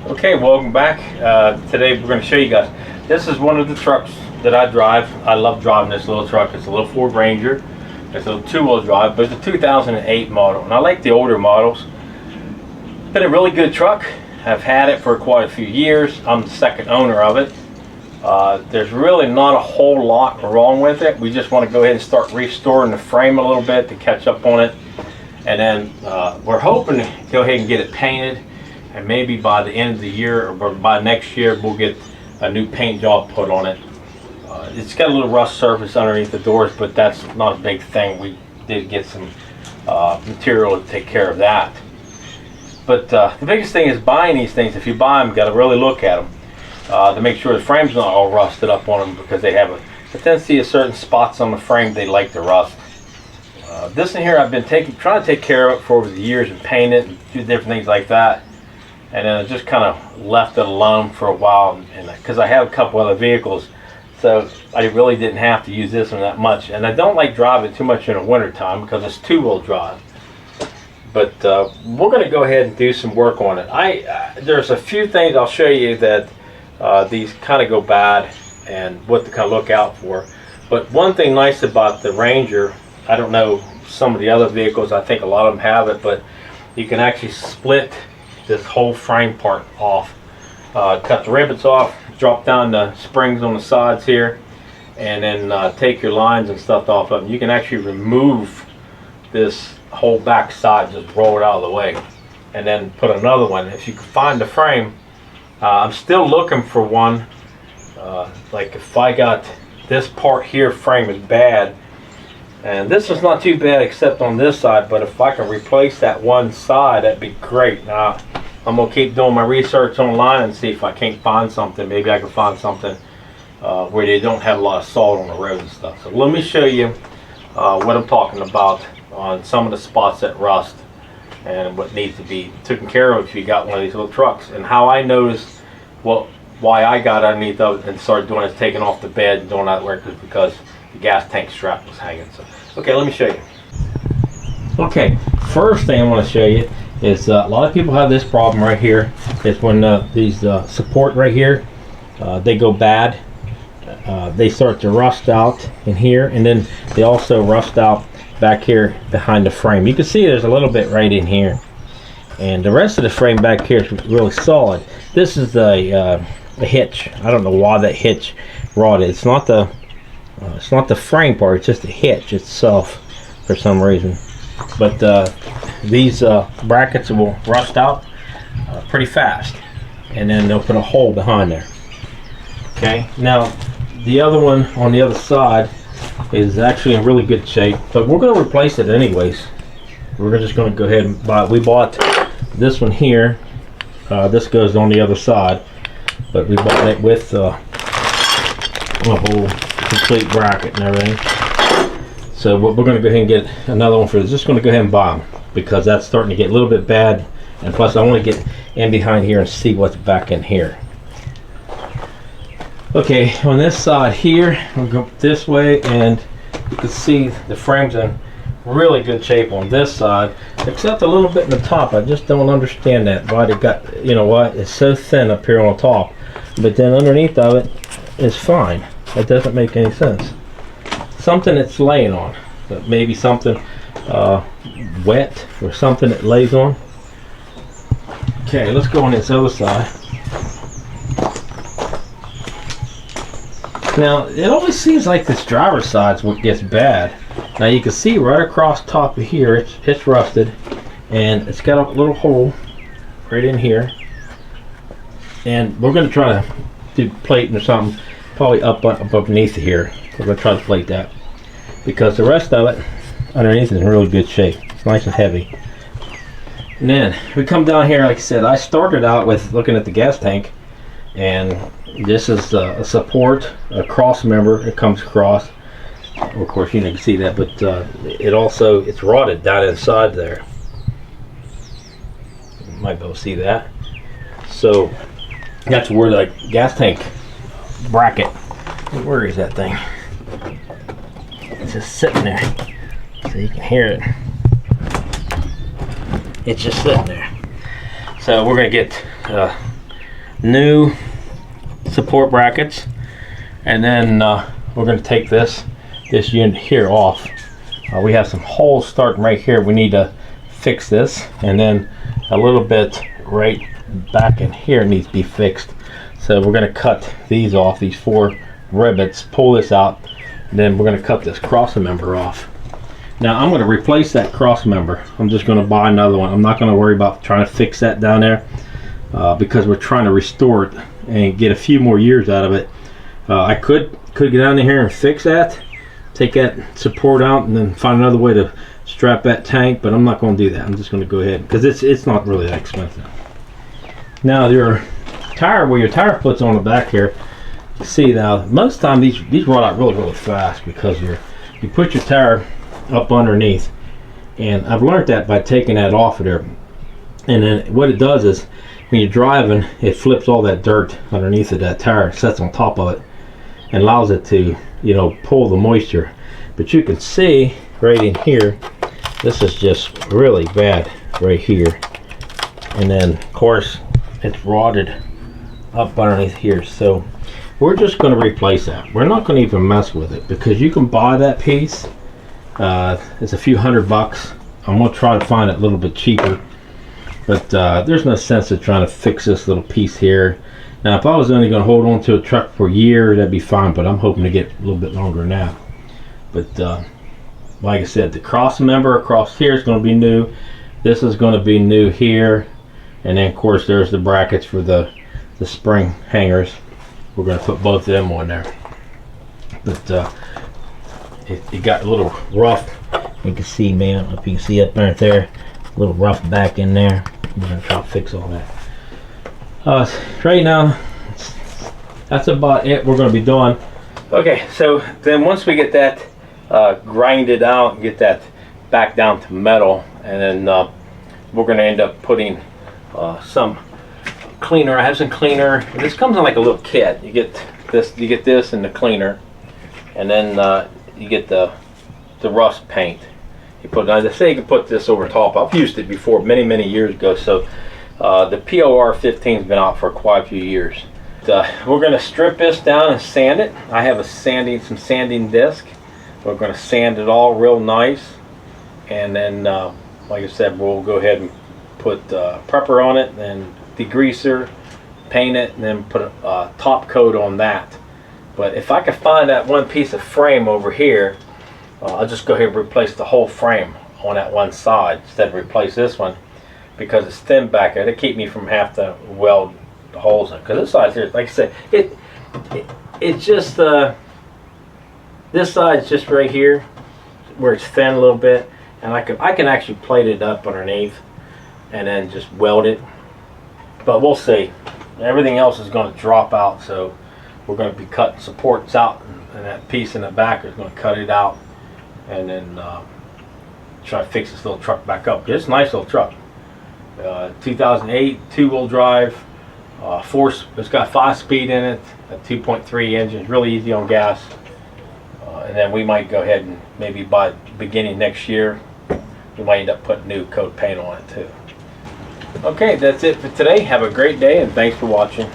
Okay, welcome back. Today we're going to show you guys. This is one of the trucks that I drive. I love driving this little truck. It's a little Ford Ranger. It's a two-wheel drive, but it's a 2008 model. And I like the older models. Been a really good truck. I've had it for quite a few years. I'm the second owner of it. There's really not a whole lot wrong with it. We just want to go ahead and start restoring the frame a little bit to catch up on it. And then we're hoping to go ahead and get it painted. And maybe by the end of the year or by next year we'll get a new paint job put on it. It's got a little rust surface underneath the doors, but that's not a big thing. We did get some material to take care of that. But the biggest thing is buying these things. If you buy them, you got to really look at them to make sure the frame's not all rusted up on them, because they have a tendency of certain spots on the frame they like to rust. This in here I've been trying to take care of it for over the years and paint it and do different things like that. And then I just kind of left it alone for a while, and because I have a couple other vehicles, so I really didn't have to use this one that much. And I don't like driving too much in the winter time because it's two-wheel drive. But we're going to go ahead and do some work on it. There's a few things I'll show you that these kind of go bad and what to kind of look out for. But one thing nice about the Ranger, I don't know some of the other vehicles, I think a lot of them have it, but you can actually split this whole frame part off. Cut the rivets off, drop down the springs on the sides here, and then take your lines and stuff off of them. You can actually remove this whole back side, just roll it out of the way, and then put another one. If you can find the frame, I'm still looking for one. Like if I got this part here, frame is bad, and this is not too bad except on this side, but if I can replace that one side, that'd be great. Now I'm gonna keep doing my research online and see if I can't find something. Maybe I can find something where they don't have a lot of salt on the road and stuff. So let me show you what I'm talking about on some of the spots that rust and what needs to be taken care of if you got one of these little trucks. And how I noticed why I got underneath of it and started doing is taking off the bed and doing that work, is because the gas tank strap was hanging. So okay, let me show you. Okay, first thing I want to show you is a lot of people have this problem right here. It's when these support right here, they go bad. They start to rust out in here, and then they also rust out back here behind the frame. You can see there's a little bit right in here, and the rest of the frame back here is really solid. This is the hitch. I don't know why that hitch rotted. It's not the frame part. It's just the hitch itself for some reason. But these brackets will rust out pretty fast, and then they'll put a hole behind there. Okay, now the other one on the other side is actually in really good shape, but we're going to replace it anyways. We're just going to go ahead and buy it. We bought this one here. This goes on the other side, but we bought it with a whole complete bracket and everything. So we're going to go ahead and get another one for this. Just going to go ahead and buy them because that's starting to get a little bit bad, and plus I want to get in behind here and see what's back in here. Okay, on this side here, we'll go this way, and you can see the frame's in really good shape on this side, except a little bit in the top. I just don't understand that, why they got, you know what, it's so thin up here on the top, but then underneath of it is fine. It doesn't make any sense. Something it's laying on, but maybe something wet or something it lays on. Okay, let's go on this other side. Now it always seems like this driver's side's what gets bad. Now you can see right across top of here, it's rusted, and it's got a little hole right in here. And we're going to try to do plating or something, probably up underneath here. We're going to try to plate that, because the rest of it underneath is in really good shape. It's nice and heavy. And then we come down here, like I said, I started out with looking at the gas tank, and this is a support, a cross member. It comes across. Of course, you can see that, but it's rotted down inside there. You might be able to see that. So that's where the gas tank bracket. Where is that thing? It's just sitting there, so you can hear it. It's just sitting there. So we're gonna get new support brackets, and then we're going to take this unit here off. We have some holes starting right here. We need to fix this, and then a little bit right back in here needs to be fixed. So we're going to cut these off, these 4 rivets, pull this out, and then we're going to cut this cross member off. Now I'm going to replace that cross member. I'm just going to buy another one. I'm not going to worry about trying to fix that down there because we're trying to restore it and get a few more years out of it. I could get down in here and fix that, take that support out, and then find another way to strap that tank, but I'm not going to do that. I'm just going to go ahead because it's not really that expensive. Now your tire, where your tire puts on the back here, you see now most of the time these rot out really fast because you put your tire up underneath, and I've learned that by taking that off of there. And then what it does is when you're driving, it flips all that dirt underneath of that tire, sets on top of it, and allows it to, you know, pull the moisture. But you can see right in here, this is just really bad right here, and then of course it's rotted up underneath here. So we're just going to replace that. We're not going to even mess with it because you can buy that piece. It's a few $100. I'm going to try to find it a little bit cheaper, but there's no sense of trying to fix this little piece here. Now if I was only going to hold on to a truck for a year, that'd be fine, but I'm hoping to get a little bit longer than that. But like I said, the cross member across here is going to be new. This is going to be new here, and then of course there's the brackets for the spring hangers. We're going to put both of them on there. But it got a little rough. You can see, man, I don't know if you can see up there, a little rough back in there. I'm going to try to fix all that. Right now, that's about it we're going to be doing. Okay, so then once we get that grinded out and get that back down to metal, and then we're going to end up putting some cleaner. I have some cleaner. This comes in like a little kit. You get this and the cleaner, and then you get the rust paint. You put, they say you can put this over top. I've used it before many years ago. So the POR 15 has been out for quite a few years. We're going to strip this down and sand it. I have some sanding disc. We're going to sand it all real nice, and then like I said, we'll go ahead and put prepper on it and degreaser, paint it, and then put a top coat on that. But if I could find that one piece of frame over here, I'll just go ahead and replace the whole frame on that one side instead of replace this one, because it's thin back there. It'll keep me from having to weld the holes in. Because this side here, like I said, it's just this side's just right here where it's thin a little bit, and I can actually plate it up underneath and then just weld it. But we'll see. Everything else is going to drop out, so we're going to be cutting supports out, and that piece in the back is going to cut it out, and then try to fix this little truck back up. It's a nice little truck. 2008 two-wheel drive, it's got 5-speed in it, a 2.3 engine. It's really easy on gas. And then we might go ahead and maybe by beginning next year, we might end up putting new coat paint on it too. Okay, that's it for today. Have a great day, and thanks for watching.